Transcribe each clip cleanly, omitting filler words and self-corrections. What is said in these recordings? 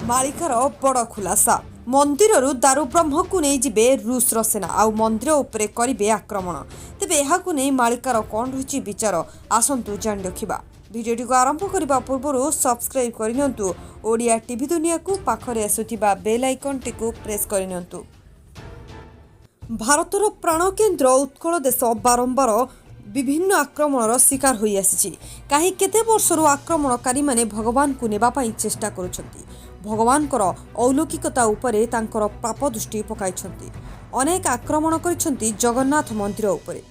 मालिकार बड़ खुलासा मंदिररू दारुब्रह्म को नहीं जिबे रूसर सेना आउ मंदिर उपरे करिबे आक्रमण तेबे एहाकु नहीं मालिकार कौन रही विचार आसंतु जान रखिबा। भिडियोटी को आरंभ करने पूर्व सब्सक्राइब करनियंतु ओडिया टीवी दुनिया को पाखरे आसुथिबा बेल आइकन टिकु प्रेस करनियंतु। भारतर प्राणकेन्द्र उत्कल देश बारंबार विभिन्न आक्रमणर शिकार होई आसिछि। काहे केते वर्षरु आक्रमणकारी माने भगवान को नेबा पई चेष्टा करुछंती। भगवानकर अलौकिकता उपरे तांकर पाप दृष्टि पकाइछंती। अनेक आक्रमण करिछंती जगन्नाथ मंदिर उपरे।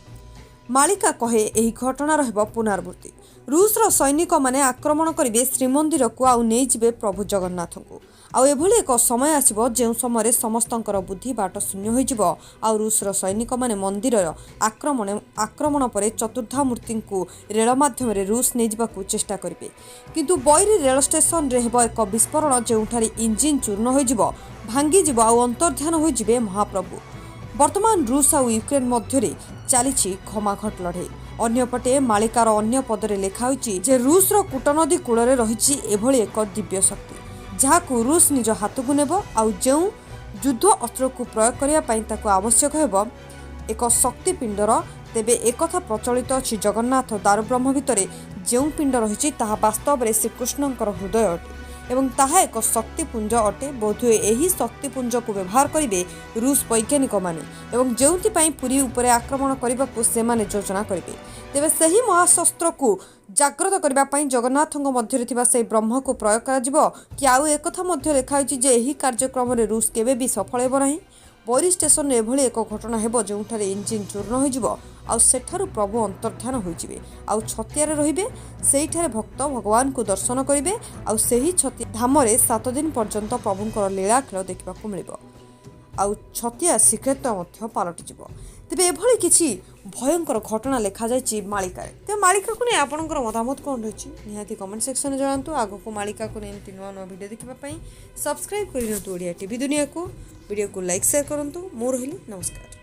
मालिका कहे एही घटनार हेब पुनरावृत्ति। रूसर सैनिक माने आक्रमण करिवे श्रीमंदिर को आउ नै जिवे प्रभु जगन्नाथ को। आउ एभली एक समय आसिबो जेउ समय समस्तंकर बुद्धि बाट शून्य होई जिवो। आउ रूसर सैनिक माने मंदिर आक्रमण पर चतुर्धामूर्ति को रेल माध्यम रूस नै जिबाकू चेष्टा करिवे। किंतु बैरी रेल स्टेशन रे हेब एक विस्फोरण जेउठारे इंजिन चूर्ण होई जिवो, भांगी जिवो आउ अंतर्ध्यान होई जिवे महाप्रभु। वर्तमान रूस और यूक्रेन मध्य चली घमाघट लड़े। अन्यपटे मालिकार अन्य पदरे लेखाई जे रूसर कूटनदी कूल रही एभली एक दिव्य शक्ति जहां रूस निज हाथ को नेब आउ जो युद्ध अस्त्र को प्रयोग करने आवश्यक हेब एक शक्तिपिंडर। तेबे एकथा प्रचलित अच्छी जगन्नाथ दारुब्रह्म भितर जो पिंड रही वास्तव में श्रीकृष्णकर हृदय अटे एवं ताहा एक शक्तिपुंज अटे। बोधहुए यही शक्तिपुंज को व्यवहार करेंगे रूस वैज्ञानिक माने एवं जोंथिपाई पुरी उपरे आक्रमण करने को सेमाने योजना करेंगे। तेबे सही महाशस्त्र को जाग्रत करने जगन्नाथ मध्य से ब्रह्म को प्रयोग करा कि आउ एक लिखाई जे यही कार्यक्रम रूस केबे भी सफल हेब नहीं। बैरी स्टेशन एभली एक घटना हेब जोंठारे इंजिन चूर्ण हो सेठारु प्रभु अंतर्ध्यान होइजिबे आउ छतिया रहिबे। सेहिठारे भक्त भगवान को दर्शन करिवे आउ सेही छतिया धामरे 7 दिन पर्यंत प्रभुंकर लीला खेल देखिबाकू मिलिबो आउ छतिया श्रीक्षेत्र मध्य पलटिजिबो। तेबे एभली किछि भयंकर घटना लेखा जायछि मालिकारे। ते मालिका को नै आपनकर मतामत कोन रहिछि निहाती कमेंट सेक्शन में जणांतु। आगो को मालिका को नै एमति नवा नवा वीडियो देखिबा पई सब्सक्राइब करियंतु ओडिया टीवी दुनिया को। वीडियो को लाइक शेयर करंतु। मो रहिली नमस्कार।